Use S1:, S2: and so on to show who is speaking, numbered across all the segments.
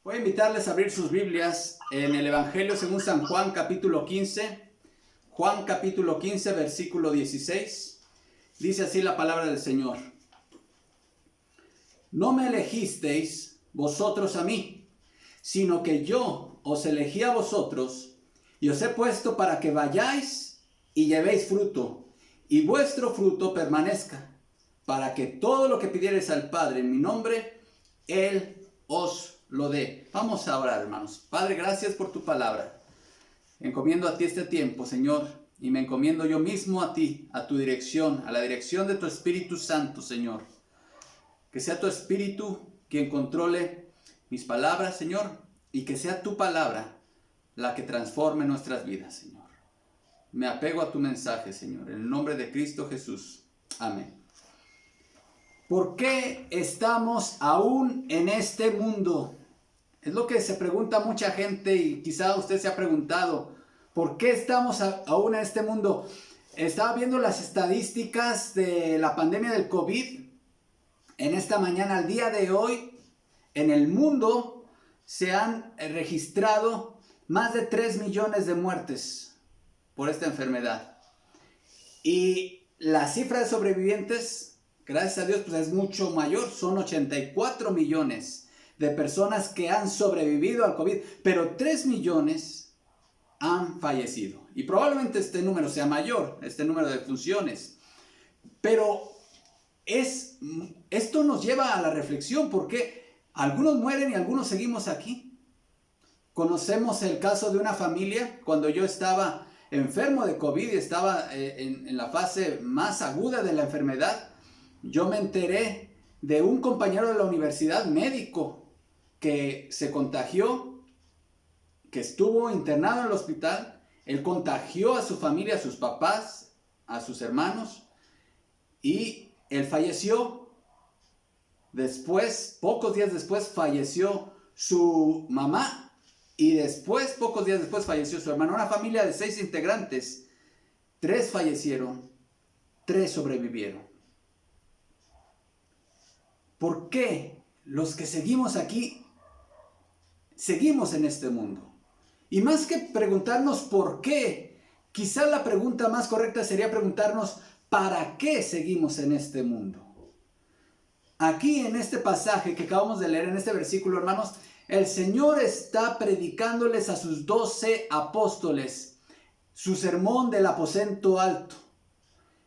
S1: Voy a invitarles a abrir sus Biblias en el Evangelio según San Juan capítulo 15. Juan capítulo 15, versículo 16. Dice así la palabra del Señor. No me elegisteis vosotros a mí, sino que yo os elegí a vosotros y os he puesto para que vayáis y llevéis fruto, y vuestro fruto permanezca, para que todo lo que pidiereis al Padre en mi nombre, Él os lo dé. Vamos a orar, hermanos. Padre, gracias por tu palabra. Encomiendo a ti este tiempo, Señor, y me encomiendo yo mismo a ti, a tu dirección, a la dirección de tu Espíritu Santo, Señor. Que sea tu Espíritu quien controle mis palabras, Señor, y que sea tu palabra la que transforme nuestras vidas, Señor. Me apego a tu mensaje, Señor, en el nombre de Cristo Jesús. Amén. ¿Por qué estamos aún en este mundo? Es lo que se pregunta mucha gente y quizá usted se ha preguntado. ¿Por qué estamos aún en este mundo? Estaba viendo las estadísticas de la pandemia del COVID. En esta mañana, al día de hoy, en el mundo se han registrado más de 3 millones de muertes por esta enfermedad. Y la cifra de sobrevivientes, gracias a Dios, pues es mucho mayor. Son 84 millones de personas que han sobrevivido al COVID, pero 3 millones han fallecido. Y probablemente este número sea mayor, este número de defunciones. Pero esto nos lleva a la reflexión, porque algunos mueren y algunos seguimos aquí. Conocemos el caso de una familia. Cuando yo estaba enfermo de COVID y estaba en la fase más aguda de la enfermedad, yo me enteré de un compañero de la universidad, médico, que se contagió, que estuvo internado en el hospital. Él contagió a su familia, a sus papás, a sus hermanos, y él falleció. Después, pocos días después, falleció su mamá. Y después, pocos días después, falleció su hermano. Una familia de 6 integrantes. 3 fallecieron, 3 sobrevivieron. ¿Por qué los que seguimos aquí, seguimos en este mundo? Y más que preguntarnos por qué, quizá la pregunta más correcta sería preguntarnos ¿para qué seguimos en este mundo? Aquí en este pasaje que acabamos de leer, en este versículo, hermanos, el Señor está predicándoles a sus 12 apóstoles su sermón del aposento alto.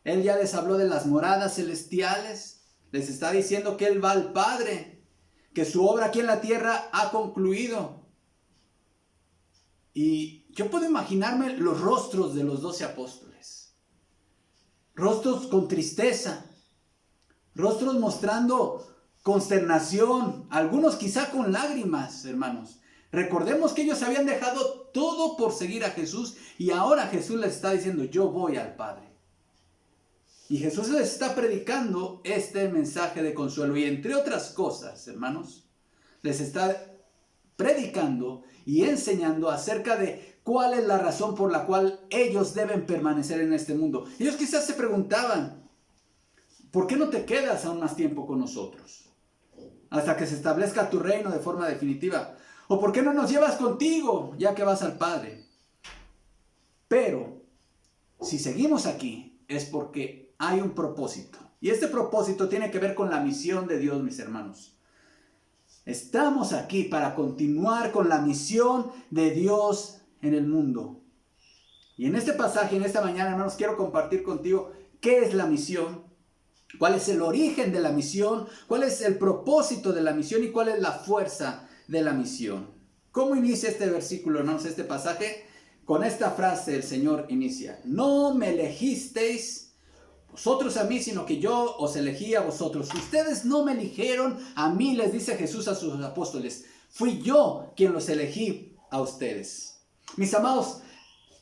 S1: Él ya les habló de las moradas celestiales, les está diciendo que Él va al Padre, que su obra aquí en la tierra ha concluido. Y yo puedo imaginarme los rostros de los 12 apóstoles. Rostros con tristeza, rostros mostrando consternación, algunos quizá con lágrimas, hermanos. Recordemos que ellos habían dejado todo por seguir a Jesús y ahora Jesús les está diciendo, yo voy al Padre. Y Jesús les está predicando este mensaje de consuelo y entre otras cosas, hermanos, les está predicando y enseñando acerca de cuál es la razón por la cual ellos deben permanecer en este mundo. Ellos quizás se preguntaban, ¿por qué no te quedas aún más tiempo con nosotros? Hasta que se establezca tu reino de forma definitiva. ¿O por qué no nos llevas contigo ya que vas al Padre? Pero, si seguimos aquí, es porque hay un propósito. Y este propósito tiene que ver con la misión de Dios, mis hermanos. Estamos aquí para continuar con la misión de Dios en el mundo. Y en este pasaje, en esta mañana, hermanos, quiero compartir contigo qué es la misión. ¿Cuál es el origen de la misión? ¿Cuál es el propósito de la misión? ¿Y cuál es la fuerza de la misión? ¿Cómo inicia este versículo, hermanos, este pasaje? Con esta frase el Señor inicia. No me elegisteis vosotros a mí, sino que yo os elegí a vosotros. Ustedes no me eligieron a mí, les dice Jesús a sus apóstoles. Fui yo quien los elegí a ustedes. Mis amados,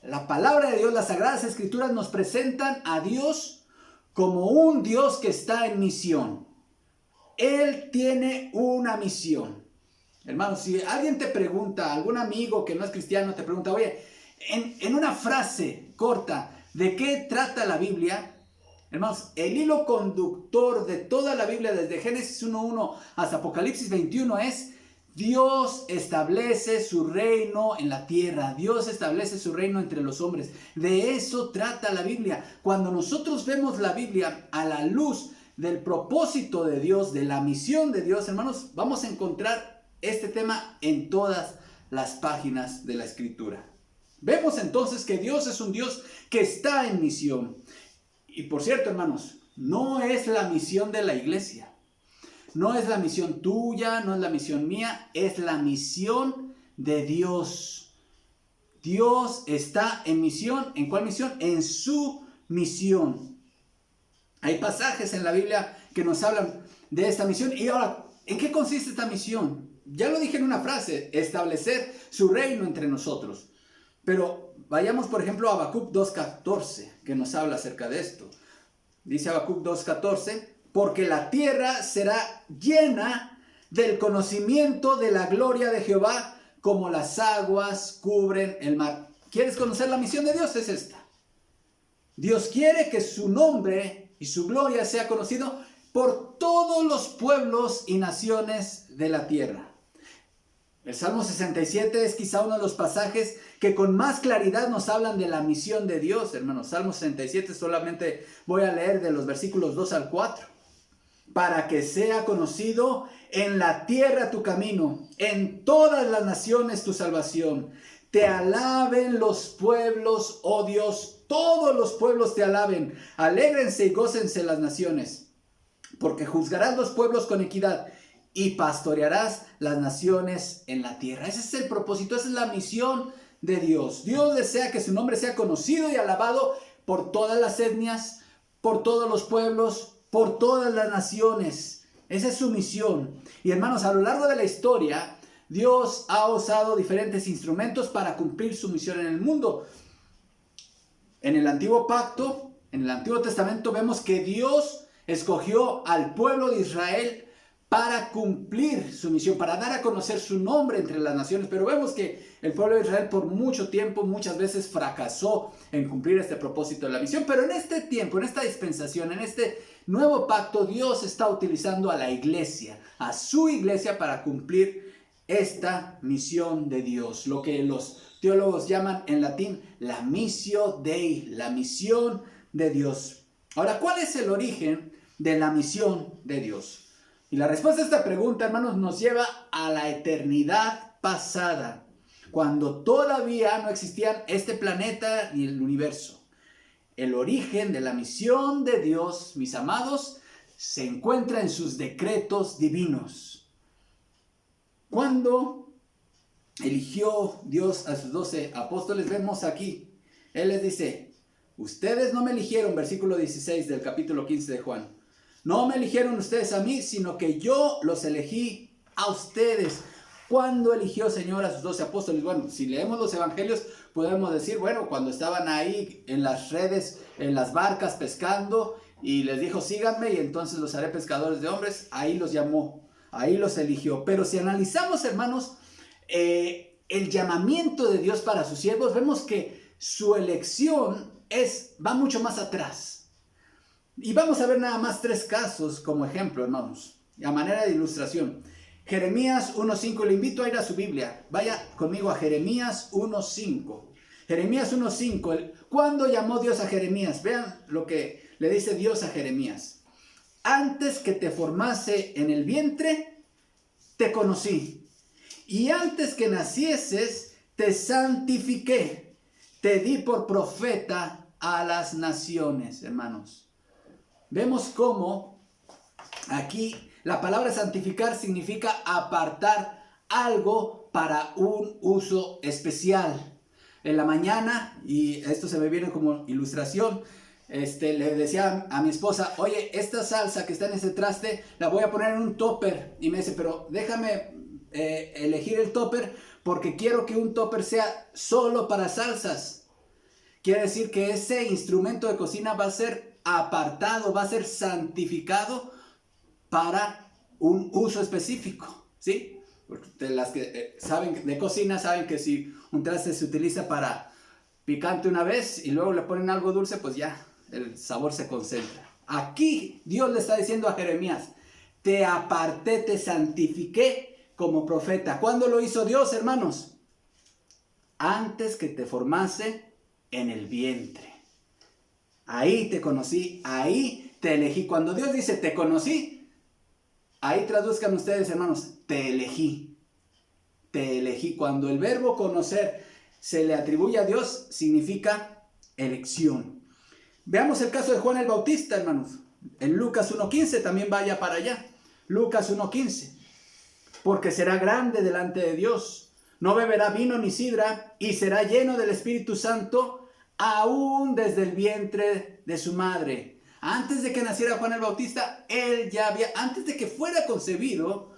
S1: la palabra de Dios, las Sagradas Escrituras nos presentan a Dios como un Dios que está en misión. Él tiene una misión. Hermanos, si alguien te pregunta, algún amigo que no es cristiano te pregunta, oye, en una frase corta, ¿de qué trata la Biblia? Hermanos, el hilo conductor de toda la Biblia, desde Génesis 1:1 hasta Apocalipsis 21, es Dios establece su reino en la tierra. Dios establece su reino entre los hombres. De eso trata la Biblia. Cuando nosotros vemos la Biblia a la luz del propósito de Dios, de la misión de Dios, hermanos, vamos a encontrar este tema en todas las páginas de la Escritura. Vemos entonces que Dios es un Dios que está en misión. Y por cierto, hermanos, no es la misión de la iglesia. No es la misión tuya, no es la misión mía, es la misión de Dios. Dios está en misión. ¿En cuál misión? En su misión. Hay pasajes en la Biblia que nos hablan de esta misión. Y ahora, ¿en qué consiste esta misión? Ya lo dije en una frase, establecer su reino entre nosotros. Pero vayamos, por ejemplo, a Habacuc 2:14, que nos habla acerca de esto. Dice Habacuc 2:14, porque la tierra será llena del conocimiento de la gloria de Jehová, como las aguas cubren el mar. ¿Quieres conocer la misión de Dios? Es esta. Dios quiere que su nombre y su gloria sea conocido por todos los pueblos y naciones de la tierra. El Salmo 67 es quizá uno de los pasajes que con más claridad nos hablan de la misión de Dios, hermanos. Salmo 67 solamente voy a leer de los versículos 2 al 4. Para que sea conocido en la tierra tu camino, en todas las naciones tu salvación. Te alaben los pueblos, oh Dios, todos los pueblos te alaben. Alégrense y gócense las naciones, porque juzgarás los pueblos con equidad y pastorearás las naciones en la tierra. Ese es el propósito, esa es la misión de Dios. Dios desea que su nombre sea conocido y alabado por todas las etnias, por todos los pueblos, por todas las naciones. Esa es su misión. Y hermanos, a lo largo de la historia, Dios ha usado diferentes instrumentos para cumplir su misión en el mundo. En el Antiguo Pacto, en el Antiguo Testamento, vemos que Dios escogió al pueblo de Israel para cumplir su misión, para dar a conocer su nombre entre las naciones. Pero vemos que el pueblo de Israel por mucho tiempo, muchas veces fracasó en cumplir este propósito de la misión. Pero en este tiempo, en esta dispensación, en este nuevo pacto, Dios está utilizando a la iglesia, a su iglesia, para cumplir esta misión de Dios. Lo que los teólogos llaman en latín la missio Dei, la misión de Dios. Ahora, ¿cuál es el origen de la misión de Dios? Y la respuesta a esta pregunta, hermanos, nos lleva a la eternidad pasada, cuando todavía no existían este planeta ni el universo. El origen de la misión de Dios, mis amados, se encuentra en sus decretos divinos. Cuando eligió Dios a sus 12 apóstoles, vemos aquí, Él les dice, ustedes no me eligieron, versículo 16 del capítulo 15 de Juan. No me eligieron ustedes a mí, sino que yo los elegí a ustedes. ¿Cuándo eligió, Señor, a sus 12 apóstoles? Bueno, si leemos los evangelios, podemos decir, bueno, cuando estaban ahí en las redes, en las barcas pescando, y les dijo, síganme, y entonces los haré pescadores de hombres, ahí los llamó, ahí los eligió. Pero si analizamos, hermanos, el llamamiento de Dios para sus siervos, vemos que su elección va mucho más atrás. Y vamos a ver nada más 3 casos como ejemplo, hermanos, a manera de ilustración. Jeremías 1:5, le invito a ir a su Biblia. Vaya conmigo a Jeremías 1:5. Jeremías 1:5, ¿cuándo llamó Dios a Jeremías? Vean lo que le dice Dios a Jeremías. Antes que te formase en el vientre, te conocí. Y antes que nacieses, te santifiqué. Te di por profeta a las naciones, hermanos. Vemos cómo aquí la palabra santificar significa apartar algo para un uso especial. En la mañana, y esto se me viene como ilustración, le decía a mi esposa, oye, esta salsa que está en ese traste, la voy a poner en un topper. Y me dice, pero déjame elegir el topper porque quiero que un topper sea solo para salsas. Quiere decir que ese instrumento de cocina va a ser apartado, va a ser santificado para un uso específico, ¿sí? Porque las que saben de cocina saben que si un traste se utiliza para picante una vez y luego le ponen algo dulce, pues ya el sabor se concentra. Aquí Dios le está diciendo a Jeremías, te aparté, te santifiqué como profeta. ¿Cuándo lo hizo Dios, hermanos? Antes que te formase en el vientre. Ahí te conocí, ahí te elegí. Cuando Dios dice te conocí, ahí traduzcan ustedes, hermanos, te elegí. Te elegí. Cuando el verbo conocer se le atribuye a Dios, significa elección. Veamos el caso de Juan el Bautista, hermanos. En Lucas 1:15, también vaya para allá. Lucas 1:15. Porque será grande delante de Dios. No beberá vino ni sidra y será lleno del Espíritu Santo aún desde el vientre de su madre. Antes de que naciera Juan el Bautista, antes de que fuera concebido,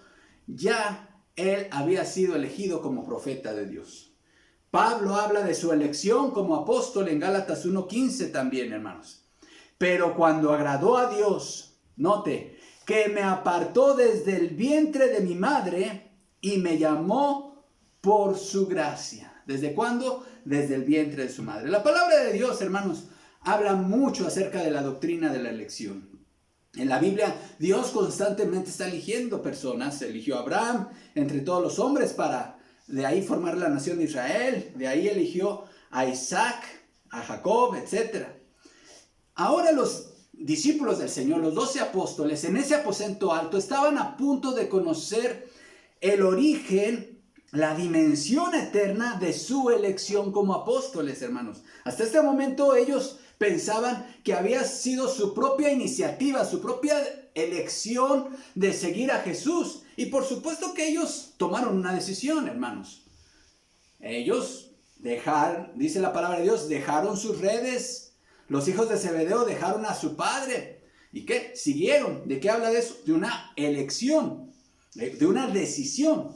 S1: ya él había sido elegido como profeta de Dios. Pablo habla de su elección como apóstol en Gálatas 1:15 también, hermanos. Pero cuando agradó a Dios, note, que me apartó desde el vientre de mi madre y me llamó por su gracia. ¿Desde cuándo? Desde el vientre de su madre. La palabra de Dios, hermanos, habla mucho acerca de la doctrina de la elección. En la Biblia, Dios constantemente está eligiendo personas. Eligió a Abraham entre todos los hombres para de ahí formar la nación de Israel. De ahí eligió a Isaac, a Jacob, etc. Ahora los discípulos del Señor, los 12 apóstoles, en ese aposento alto, estaban a punto de conocer el origen, la dimensión eterna de su elección como apóstoles, hermanos. Hasta este momento ellos pensaban que había sido su propia iniciativa, su propia elección de seguir a Jesús. Y por supuesto que ellos tomaron una decisión, hermanos. Ellos dice la palabra de Dios, dejaron sus redes. Los hijos de Zebedeo dejaron a su padre. ¿Y qué? Siguieron. ¿De qué habla de eso? De una elección, de una decisión.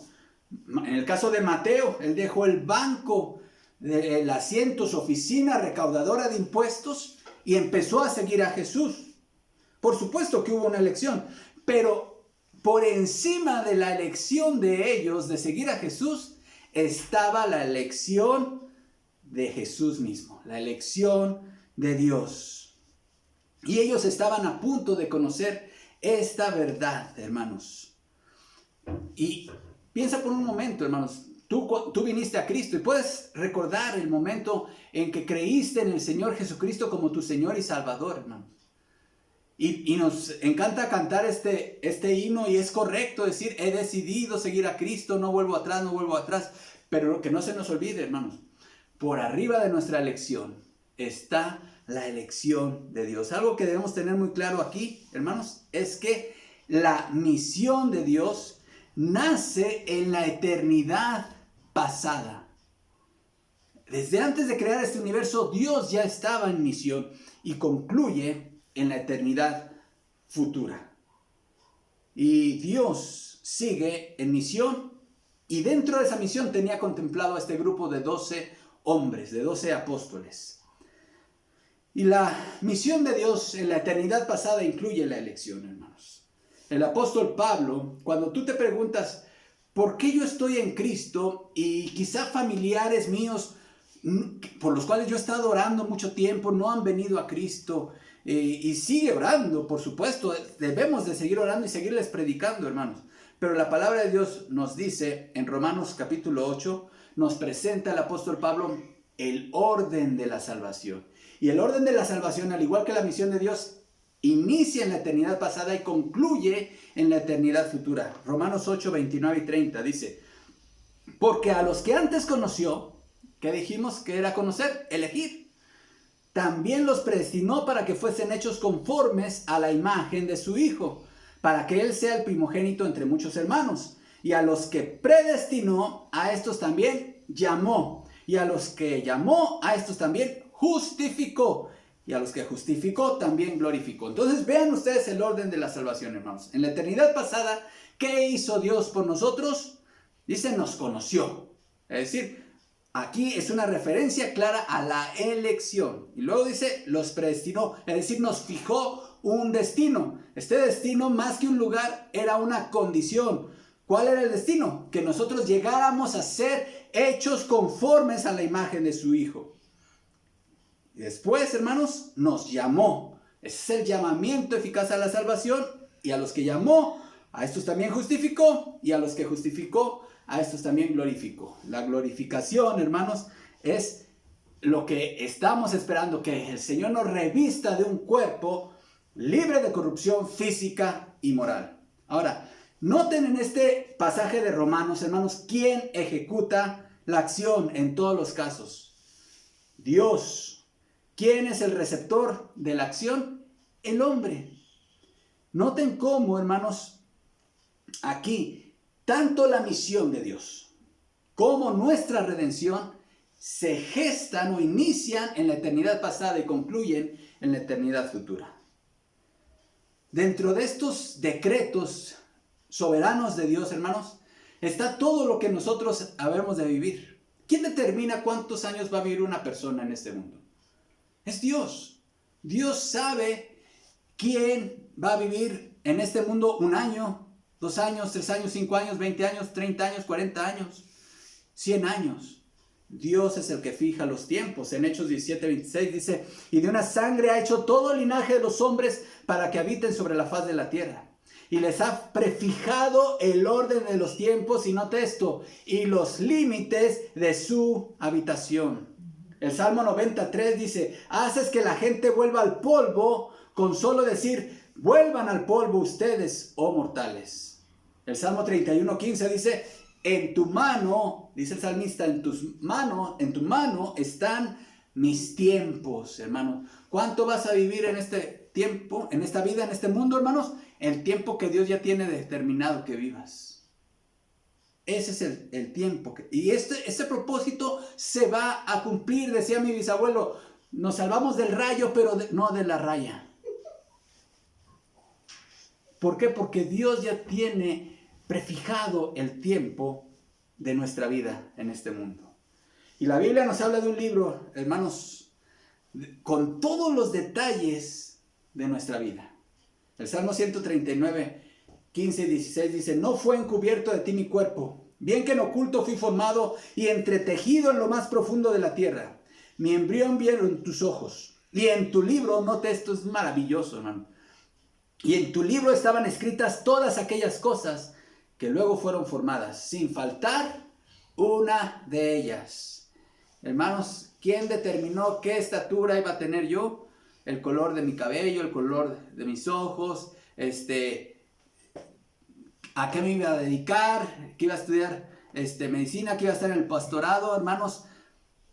S1: En el caso de Mateo, él dejó el banco, el asiento, su oficina recaudadora de impuestos y empezó a seguir a Jesús. Por supuesto que hubo una elección, pero por encima de la elección de ellos de seguir a Jesús estaba la elección de Jesús mismo, la elección de Dios. Y ellos estaban a punto de conocer esta verdad, hermanos. Y piensa por un momento, hermanos, tú viniste a Cristo y puedes recordar el momento en que creíste en el Señor Jesucristo como tu Señor y Salvador, hermanos. Y nos encanta cantar este himno y es correcto decir, he decidido seguir a Cristo, no vuelvo atrás, pero que no se nos olvide, hermanos, por arriba de nuestra elección está la elección de Dios. Algo que debemos tener muy claro aquí, hermanos, es que la misión de Dios nace en la eternidad pasada. Desde antes de crear este universo, Dios ya estaba en misión y concluye en la eternidad futura. Y Dios sigue en misión y dentro de esa misión tenía contemplado a este grupo de 12 hombres, de 12 apóstoles. Y la misión de Dios en la eternidad pasada incluye la elección, hermanos. El apóstol Pablo, cuando tú te preguntas, ¿por qué yo estoy en Cristo? Y quizá familiares míos, por los cuales yo he estado orando mucho tiempo, no han venido a Cristo. Y sigue orando, por supuesto, debemos de seguir orando y seguirles predicando, hermanos. Pero la palabra de Dios nos dice, en Romanos capítulo 8, nos presenta el apóstol Pablo el orden de la salvación. Y el orden de la salvación, al igual que la misión de Dios, inicia en la eternidad pasada y concluye en la eternidad futura. Romanos 8, 29 y 30 dice, porque a los que antes conoció, ¿qué dijimos que era conocer? Elegir. También los predestinó para que fuesen hechos conformes a la imagen de su Hijo, para que Él sea el primogénito entre muchos hermanos. Y a los que predestinó, a estos también llamó. Y a los que llamó, a estos también justificó. Y a los que justificó, también glorificó. Entonces vean ustedes el orden de la salvación, hermanos. En la eternidad pasada, ¿qué hizo Dios por nosotros? Dice, nos conoció. Es decir, aquí es una referencia clara a la elección. Y luego dice, los predestinó. Es decir, nos fijó un destino. Este destino, más que un lugar, era una condición. ¿Cuál era el destino? Que nosotros llegáramos a ser hechos conformes a la imagen de su Hijo. Y después, hermanos, nos llamó. Ese es el llamamiento eficaz a la salvación. Y a los que llamó, A estos también justificó, y a los que justificó, a estos también glorificó. La glorificación, hermanos, es lo que estamos esperando, que el Señor nos revista de un cuerpo libre de corrupción física y moral. Ahora, noten en este pasaje de Romanos, hermanos, quién ejecuta la acción en todos los casos. Dios. ¿Quién es el receptor de la acción? El hombre. Noten cómo, hermanos, aquí, tanto la misión de Dios como nuestra redención se gestan o inician en la eternidad pasada y concluyen en la eternidad futura. Dentro de estos decretos soberanos de Dios, hermanos, está todo lo que nosotros habemos de vivir. ¿Quién determina cuántos años va a vivir una persona en este mundo? Es Dios. Dios sabe quién va a vivir en este mundo 1 año, 2 años, 3 años, 5 años, 20 años, 30 años, 40 años, 100 años. Dios es el que fija los tiempos. En Hechos 17:26 dice, y de una sangre ha hecho todo el linaje de los hombres para que habiten sobre la faz de la tierra. Y les ha prefijado el orden de los tiempos, y note esto, y los límites de su habitación. El Salmo 93 dice, haces que la gente vuelva al polvo con solo decir, vuelvan al polvo ustedes, oh mortales. El Salmo 31:15 dice, en tu mano, dice el salmista, en tu mano están mis tiempos, hermano. ¿Cuánto vas a vivir en este tiempo, en esta vida, en este mundo, hermanos? El tiempo que Dios ya tiene determinado que vivas. Ese es el tiempo. Y este propósito se va a cumplir, decía mi bisabuelo. Nos salvamos del rayo, pero no de la raya. ¿Por qué? Porque Dios ya tiene prefijado el tiempo de nuestra vida en este mundo. Y la Biblia nos habla de un libro, hermanos, con todos los detalles de nuestra vida. El Salmo 139, 15 y 16 dice, no fue encubierto de ti mi cuerpo, bien que en oculto fui formado y entretejido en lo más profundo de la tierra. Mi embrión vieron tus ojos, y en tu libro, note esto, es maravilloso, hermano, y en tu libro estaban escritas todas aquellas cosas que luego fueron formadas, sin faltar una de ellas. Hermanos, ¿quién determinó qué estatura iba a tener yo? El color de mi cabello, el color de mis ojos, a qué me iba a dedicar, que iba a estudiar medicina, que iba a estar en el pastorado, hermanos.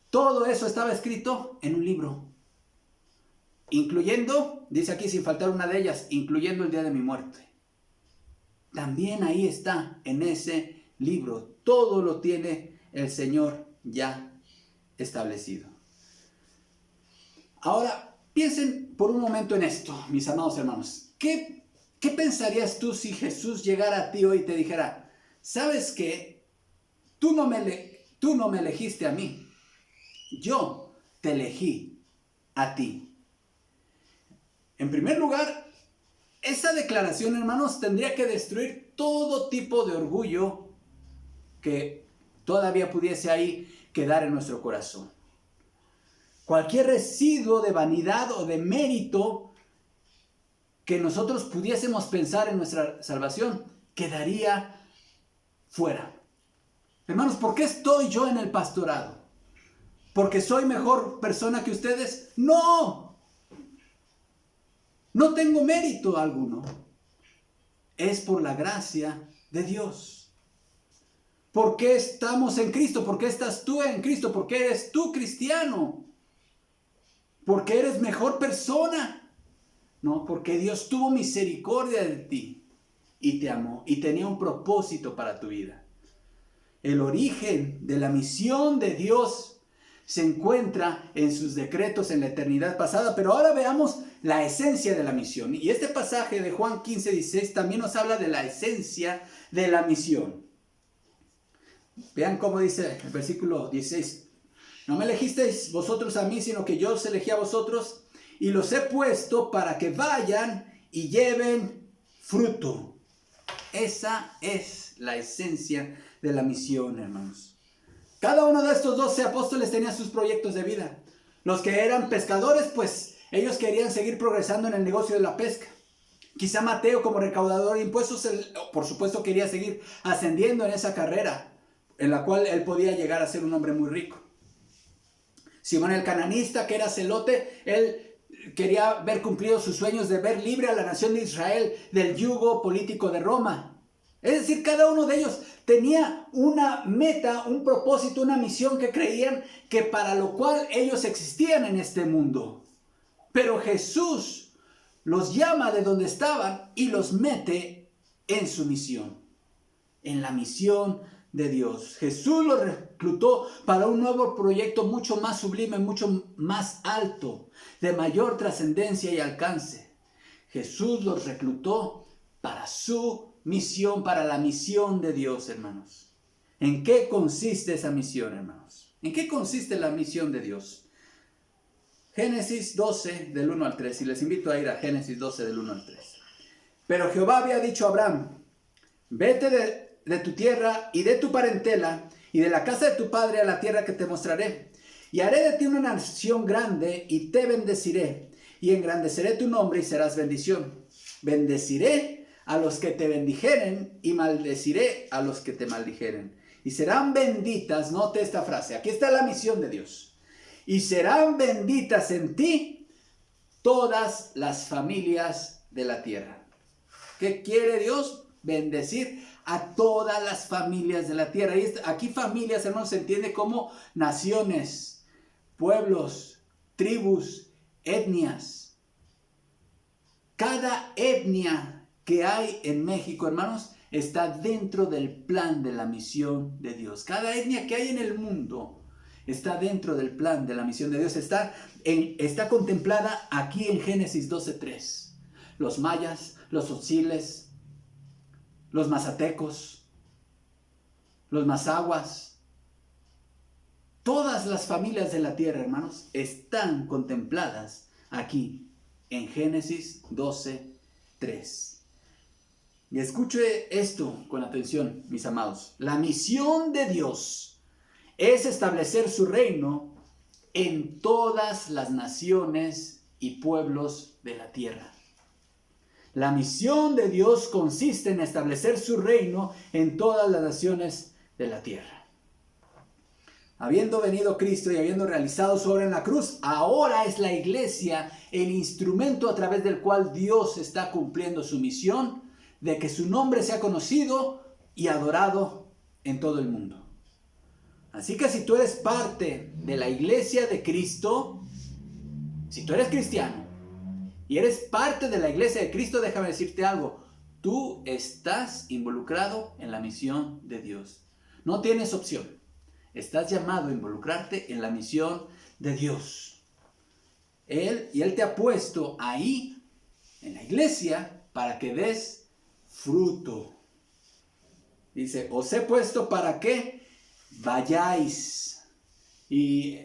S1: Todo eso estaba escrito en un libro. Incluyendo, dice aquí sin faltar una de ellas, incluyendo el día de mi muerte. También ahí está, en ese libro. Todo lo tiene el Señor ya establecido. Ahora, piensen por un momento en esto, mis amados hermanos. ¿Qué pensarías tú si Jesús llegara a ti hoy y te dijera, ¿sabes qué? Tú no me elegiste a mí. Yo te elegí a ti. En primer lugar, esa declaración, hermanos, tendría que destruir todo tipo de orgullo que todavía pudiese ahí quedar en nuestro corazón. Cualquier residuo de vanidad o de mérito que nosotros pudiésemos pensar en nuestra salvación quedaría fuera. Hermanos, ¿por qué estoy yo en el pastorado? ¿Porque soy mejor persona que ustedes? ¡No! No tengo mérito alguno. Es por la gracia de Dios. ¿Por qué estamos en Cristo? ¿Por qué estás tú en Cristo? ¿Por qué eres tú cristiano? ¿Por qué eres mejor persona? No, porque Dios tuvo misericordia de ti y te amó y tenía un propósito para tu vida. El origen de la misión de Dios se encuentra en sus decretos en la eternidad pasada, pero ahora veamos la esencia de la misión. Y este pasaje de Juan 15:16 también nos habla de la esencia de la misión. Vean cómo dice el versículo 16. No me elegisteis vosotros a mí, sino que yo os elegí a vosotros y los he puesto para que vayan y lleven fruto. Esa es la esencia de la misión, hermanos. Cada uno de estos 12 apóstoles tenía sus proyectos de vida. Los que eran pescadores, pues ellos querían seguir progresando en el negocio de la pesca. Quizá Mateo, como recaudador de impuestos, él, por supuesto, quería seguir ascendiendo en esa carrera, en la cual él podía llegar a ser un hombre muy rico. Simón el cananista, que era celote, él quería ver cumplidos sus sueños de ver libre a la nación de Israel del yugo político de Roma. Es decir, cada uno de ellos tenía una meta, un propósito, una misión que creían que para lo cual ellos existían en este mundo. Pero Jesús los llama de donde estaban y los mete en su misión, en la misión de Dios. Jesús los reclutó para un nuevo proyecto mucho más sublime, mucho más alto, de mayor trascendencia y alcance. Jesús los reclutó para su misión, para la misión de Dios, hermanos. ¿En qué consiste esa misión, hermanos? ¿En qué consiste la misión de Dios? Génesis 12, del 1 al 3. Y les invito a ir a Génesis 12, del 1 al 3. Pero Jehová había dicho a Abraham: vete de tu tierra y de tu parentela y de la casa de tu padre a la tierra que te mostraré. Y haré de ti una nación grande y te bendeciré. Y engrandeceré tu nombre y serás bendición. Bendeciré a los que te bendijeren y maldeciré a los que te maldijeren. Y serán benditas, note esta frase, aquí está la misión de Dios. Y serán benditas en ti todas las familias de la tierra. ¿Qué quiere Dios? Bendecir a todas las familias de la tierra. Y aquí familias, hermanos, se entiende como naciones, pueblos, tribus, etnias. Cada etnia que hay en México, hermanos, está dentro del plan de la misión de Dios. Cada etnia que hay en el mundo está dentro del plan de la misión de Dios. Está contemplada aquí en Génesis 12:3. Los mayas, los tzotziles, los mazatecos, los mazahuas, todas las familias de la tierra, hermanos, están contempladas aquí en Génesis 12:3. Y escuche esto con atención, mis amados. La misión de Dios es establecer su reino en todas las naciones y pueblos de la tierra. La misión de Dios consiste en establecer su reino en todas las naciones de la tierra. Habiendo venido Cristo y habiendo realizado su obra en la cruz, ahora es la iglesia el instrumento a través del cual Dios está cumpliendo su misión de que su nombre sea conocido y adorado en todo el mundo. Así que si tú eres parte de la iglesia de Cristo, si tú eres cristiano y eres parte de la iglesia de Cristo, déjame decirte algo, tú estás involucrado en la misión de Dios. No tienes opción. Estás llamado a involucrarte en la misión de Dios. Él te ha puesto ahí, en la iglesia, para que des fruto. Dice, os he puesto para que vayáis. Y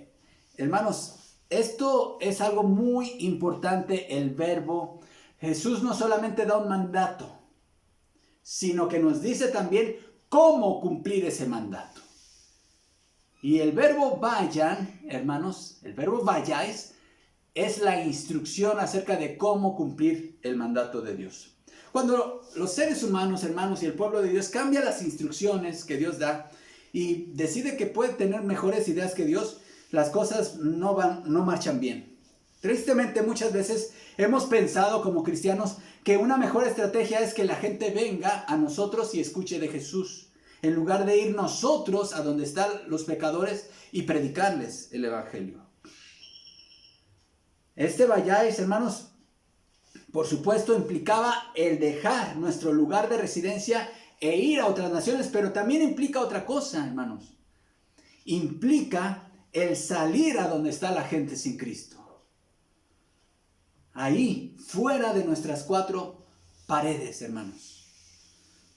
S1: hermanos, esto es algo muy importante, el verbo. Jesús no solamente da un mandato, sino que nos dice también cómo cumplir ese mandato. Y el verbo vayan, hermanos, el verbo vayáis es la instrucción acerca de cómo cumplir el mandato de Dios. Cuando los seres humanos, hermanos, y el pueblo de Dios cambia las instrucciones que Dios da y decide que puede tener mejores ideas que Dios, las cosas no marchan bien. Tristemente, muchas veces hemos pensado como cristianos que una mejor estrategia es que la gente venga a nosotros y escuche de Jesús, en lugar de ir nosotros a donde están los pecadores y predicarles el evangelio. Este vayáis, hermanos, por supuesto implicaba el dejar nuestro lugar de residencia e ir a otras naciones, pero también implica otra cosa, hermanos. Implica el salir a donde está la gente sin Cristo. Ahí, fuera de nuestras cuatro paredes, hermanos.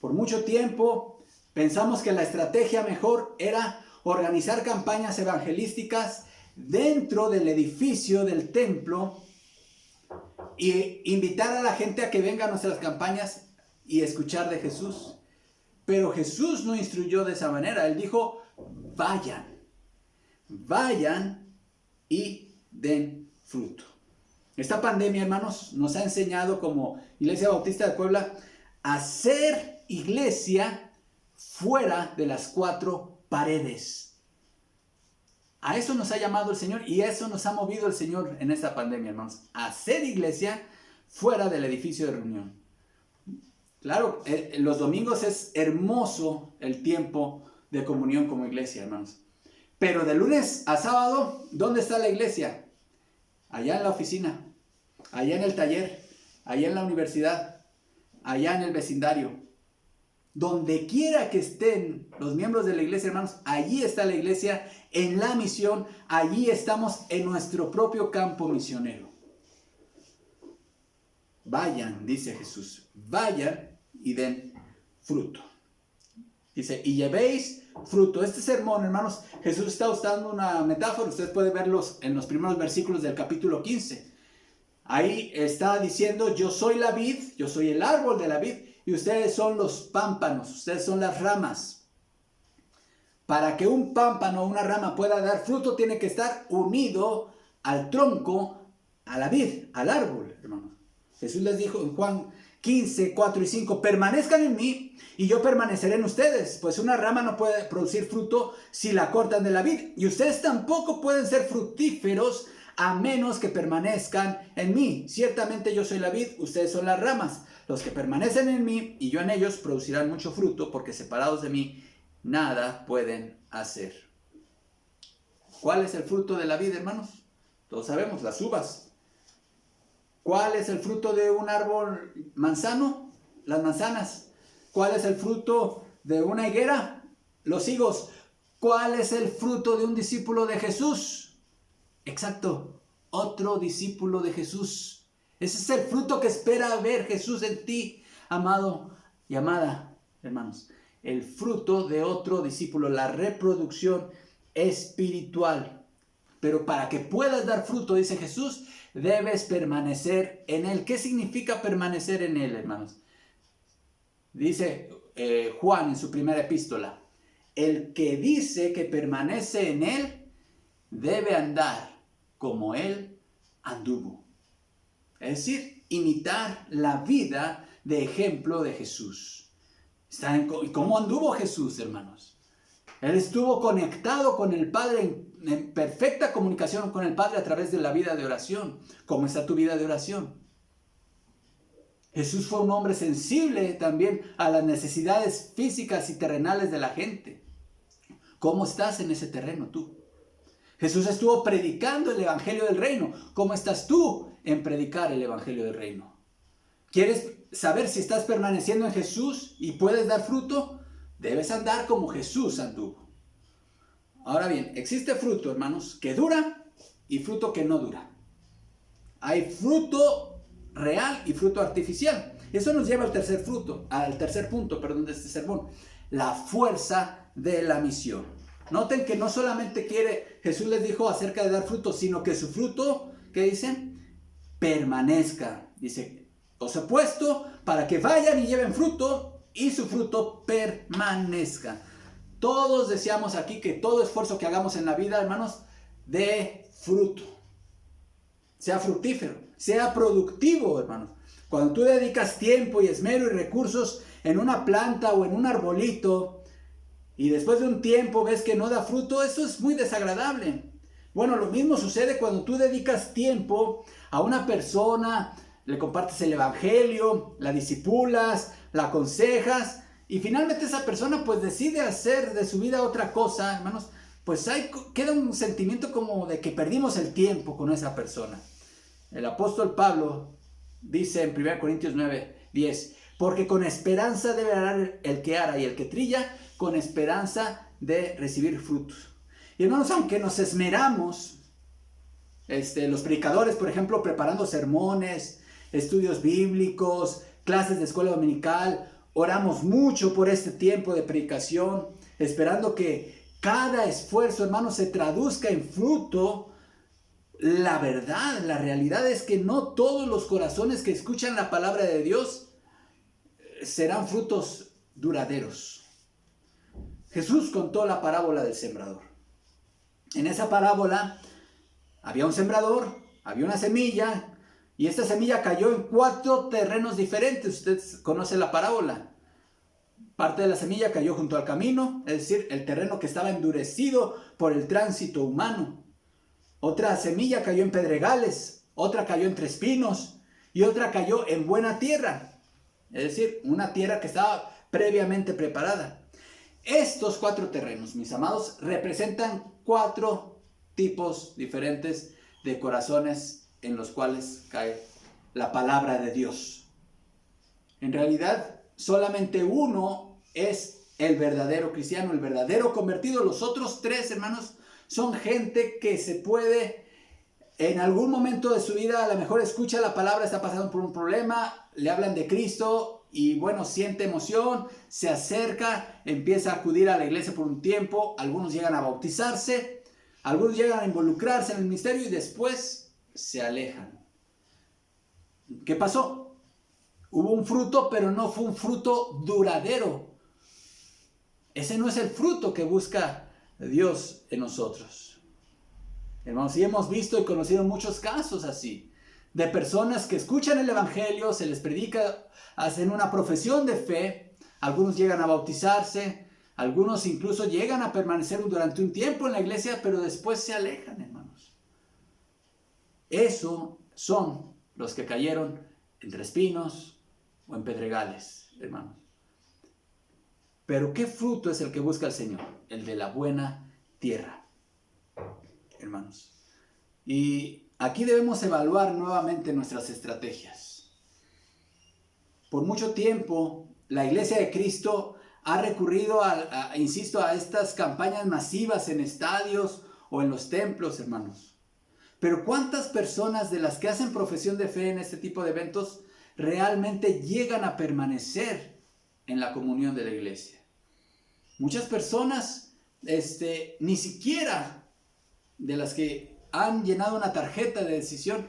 S1: Por mucho tiempo pensamos que la estrategia mejor era organizar campañas evangelísticas dentro del edificio del templo y invitar a la gente a que venga a nuestras campañas y escuchar de Jesús. Pero Jesús no instruyó de esa manera. Él dijo, vayan y den fruto. Esta pandemia, hermanos, nos ha enseñado como Iglesia Bautista de Puebla, hacer iglesia fuera de las 4 paredes. A eso nos ha llamado el Señor y eso nos ha movido el Señor en esta pandemia, hermanos. Hacer iglesia fuera del edificio de reunión. Claro, los domingos es hermoso el tiempo de comunión como iglesia, hermanos. Pero de lunes a sábado, ¿dónde está la iglesia? Allá en la oficina, allá en el taller, allá en la universidad, allá en el vecindario. Donde quiera que estén los miembros de la iglesia, hermanos, allí está la iglesia en la misión, allí estamos en nuestro propio campo misionero. Vayan, dice Jesús, vayan y den fruto. Dice, y llevéis fruto. Este sermón, hermanos, Jesús está usando una metáfora, ustedes pueden verlos en los primeros versículos del capítulo 15. Ahí está diciendo, yo soy la vid, yo soy el árbol de la vid, y ustedes son los pámpanos, ustedes son las ramas. Para que un pámpano o una rama pueda dar fruto, tiene que estar unido al tronco, a la vid, al árbol, hermanos. Jesús les dijo en Juan 15, 4 y 5, permanezcan en mí y yo permaneceré en ustedes, pues una rama no puede producir fruto si la cortan de la vid, y ustedes tampoco pueden ser fructíferos a menos que permanezcan en mí. Ciertamente yo soy la vid, ustedes son las ramas. Los que permanecen en mí y yo en ellos producirán mucho fruto, porque separados de mí nada pueden hacer. ¿Cuál es el fruto de la vid, hermanos? Todos sabemos, las uvas. ¿Cuál es el fruto de un árbol manzano? Las manzanas. ¿Cuál es el fruto de una higuera? Los higos. ¿Cuál es el fruto de un discípulo de Jesús? Exacto, otro discípulo de Jesús. Ese es el fruto que espera ver Jesús en ti, amado y amada, hermanos. El fruto de otro discípulo, la reproducción espiritual. Pero para que puedas dar fruto, dice Jesús, debes permanecer en Él. ¿Qué significa permanecer en Él, hermanos? Dice Juan en su primera epístola, el que dice que permanece en Él, debe andar como Él anduvo. Es decir, imitar la vida de ejemplo de Jesús. ¿Y cómo anduvo Jesús, hermanos? Él estuvo conectado con el Padre, en perfecta comunicación con el Padre a través de la vida de oración. ¿Cómo está tu vida de oración? Jesús fue un hombre sensible también a las necesidades físicas y terrenales de la gente. ¿Cómo estás en ese terreno tú? Jesús estuvo predicando el evangelio del reino. ¿Cómo estás tú en predicar el evangelio del reino? ¿Quieres saber si estás permaneciendo en Jesús y puedes dar fruto? Debes andar como Jesús anduvo. Ahora bien, existe fruto, hermanos, que dura y fruto que no dura. Hay fruto real y fruto artificial. Eso nos lleva al tercer punto, de este sermón. La fuerza de la misión. Noten que no solamente Jesús les dijo acerca de dar fruto, sino que su fruto, ¿qué dicen? Permanezca. Dice, os he puesto para que vayan y lleven fruto y su fruto permanezca. Todos deseamos aquí que todo esfuerzo que hagamos en la vida, hermanos, dé fruto. Sea fructífero, sea productivo, hermanos. Cuando tú dedicas tiempo y esmero y recursos en una planta o en un arbolito, y después de un tiempo ves que no da fruto, eso es muy desagradable. Bueno, lo mismo sucede cuando tú dedicas tiempo a una persona, le compartes el evangelio, la discipulas, la aconsejas, y finalmente esa persona pues decide hacer de su vida otra cosa, hermanos, pues queda un sentimiento como de que perdimos el tiempo con esa persona. El apóstol Pablo dice en 1 Corintios 9, 10, porque con esperanza debe arar el que ara y el que trilla, con esperanza de recibir frutos. Y hermanos, aunque nos esmeramos, los predicadores, por ejemplo, preparando sermones, estudios bíblicos, clases de escuela dominical, oramos mucho por este tiempo de predicación, esperando que cada esfuerzo, hermanos, se traduzca en fruto. La verdad, la realidad es que no todos los corazones que escuchan la palabra de Dios serán frutos duraderos. Jesús contó la parábola del sembrador. En esa parábola había un sembrador, había una semilla, Y esta semilla cayó en 4 terrenos diferentes. Usted conoce la parábola. Parte de la semilla cayó junto al camino, es decir, el terreno que estaba endurecido por el tránsito humano. Otra semilla cayó en pedregales, otra cayó entre espinos y otra cayó en buena tierra. Es decir, una tierra que estaba previamente preparada. Estos 4 terrenos, mis amados, representan 4 tipos diferentes de corazones en los cuales cae la palabra de Dios. En realidad, solamente uno es el verdadero cristiano, el verdadero convertido. Los otros 3, hermanos, son gente que se puede, en algún momento de su vida, a lo mejor escucha la palabra, está pasando por un problema, le hablan de Cristo y bueno, siente emoción, se acerca, empieza a acudir a la iglesia por un tiempo, algunos llegan a bautizarse, algunos llegan a involucrarse en el ministerio y después se alejan. ¿Qué pasó? Hubo un fruto, pero no fue un fruto duradero. Ese no es el fruto que busca Dios en nosotros. Hermanos, y hemos visto y conocido muchos casos así, de personas que escuchan el evangelio, se les predica, hacen una profesión de fe, algunos llegan a bautizarse, algunos incluso llegan a permanecer durante un tiempo en la iglesia, pero después se alejan, hermanos. Esos son los que cayeron entre espinos o en pedregales, hermanos. Pero ¿qué fruto es el que busca el Señor? El de la buena tierra, hermanos. Y aquí debemos evaluar nuevamente nuestras estrategias. Por mucho tiempo, la Iglesia de Cristo ha recurrido insisto, a estas campañas masivas en estadios o en los templos, hermanos. Pero ¿cuántas personas de las que hacen profesión de fe en este tipo de eventos realmente llegan a permanecer en la comunión de la iglesia? Muchas personas, ni siquiera de las que han llenado una tarjeta de decisión,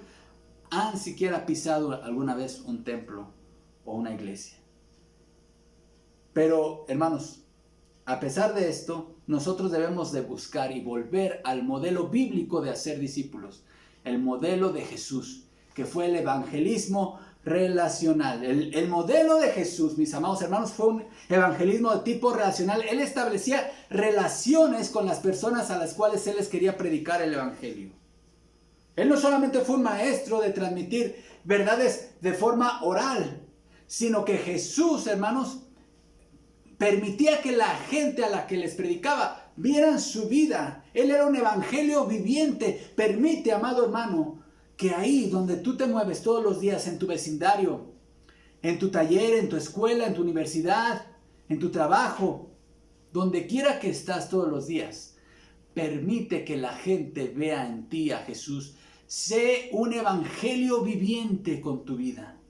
S1: han siquiera pisado alguna vez un templo o una iglesia. Pero, hermanos, a pesar de esto, nosotros debemos de buscar y volver al modelo bíblico de hacer discípulos, el modelo de Jesús, que fue el evangelismo relacional. El modelo de Jesús, mis amados hermanos, fue un evangelismo de tipo relacional. Él establecía relaciones con las personas a las cuales Él les quería predicar el evangelio. Él no solamente fue un maestro de transmitir verdades de forma oral, sino que Jesús, hermanos, permitía que la gente a la que les predicaba vieran su vida. Él era un evangelio viviente. Permite, amado hermano, que ahí donde tú te mueves todos los días, en tu vecindario, en tu taller, en tu escuela, en tu universidad, en tu trabajo, donde quiera que estás todos los días, permite que la gente vea en ti a Jesús. Sé un evangelio viviente con tu vida.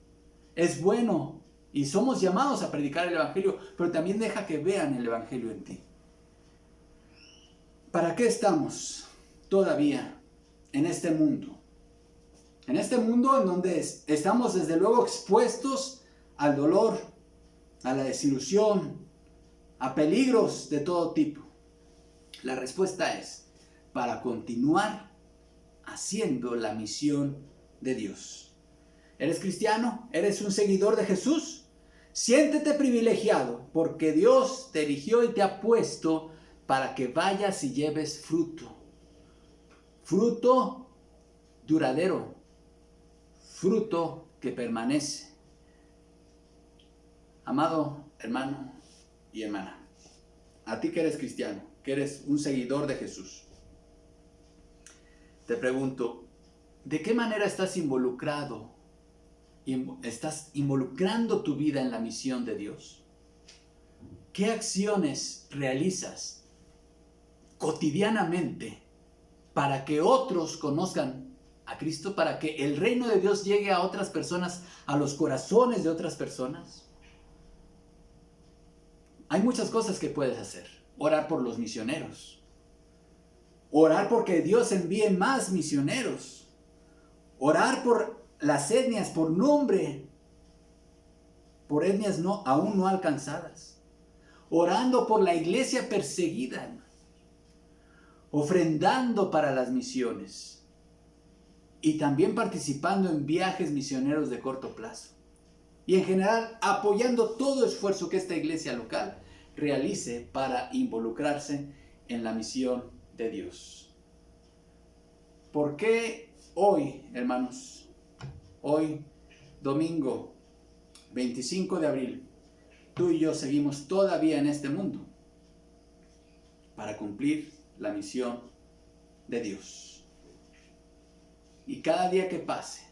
S1: Es bueno y somos llamados a predicar el evangelio, pero también deja que vean el evangelio en ti. ¿Para qué estamos todavía en este mundo? En este mundo en donde estamos desde luego expuestos al dolor, a la desilusión, a peligros de todo tipo. La respuesta es para continuar haciendo la misión de Dios. ¿Eres cristiano? ¿Eres un seguidor de Jesús? Siéntete privilegiado porque Dios te eligió y te ha puesto para que vayas y lleves fruto. Fruto duradero. Fruto que permanece. Amado hermano y hermana, a ti que eres cristiano, que eres un seguidor de Jesús, te pregunto, ¿de qué manera estás involucrado? ¿Estás involucrando tu vida en la misión de Dios? ¿Qué acciones realizas cotidianamente para que otros conozcan a Cristo, para que el reino de Dios llegue a otras personas, a los corazones de otras personas? Hay muchas cosas que puedes hacer. Orar por los misioneros. Orar porque Dios envíe más misioneros. Orar por las etnias, por nombre. Por etnias aún no alcanzadas. Orando por la iglesia perseguida. Ofrendando para las misiones. y también participando en viajes misioneros de corto plazo. Y en general apoyando todo esfuerzo que esta iglesia local realice para involucrarse en la misión de Dios. ¿Por qué hoy, hermanos? Hoy, domingo 25 de abril, tú y yo seguimos todavía en este mundo para cumplir la misión de Dios. Y cada día que pase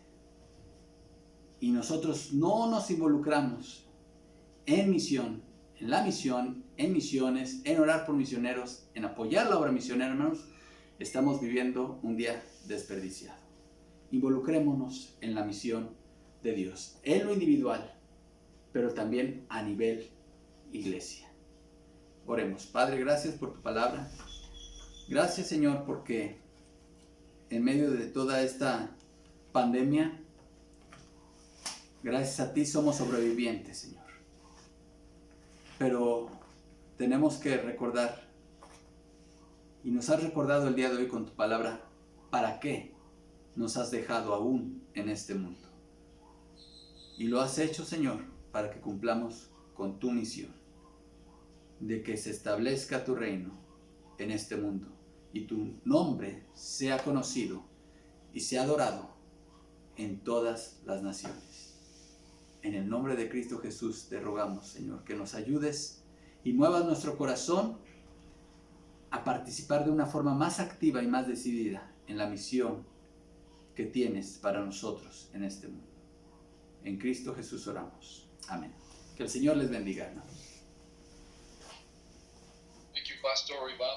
S1: y nosotros no nos involucramos en misión, en la misión, en misiones, en orar por misioneros, en apoyar la obra misionera, hermanos, estamos viviendo un día desperdiciado. Involucrémonos en la misión de Dios, en lo individual, pero también a nivel iglesia. Oremos. Padre, gracias por tu palabra. Gracias, Señor, porque en medio de toda esta pandemia, gracias a ti somos sobrevivientes, Señor. Pero tenemos que recordar, y nos has recordado el día de hoy con tu palabra, ¿para qué nos has dejado aún en este mundo? Y lo has hecho, Señor, para que cumplamos con tu misión, de que se establezca tu reino en este mundo y tu nombre sea conocido y sea adorado en todas las naciones. En el nombre de Cristo Jesús te rogamos, Señor, que nos ayudes y muevas nuestro corazón a participar de una forma más activa y más decidida en la misión que tienes para nosotros en este mundo. En Cristo Jesús oramos. Amén. Que el Señor les bendiga, hermanos.
S2: Thank you, Pastor Iván.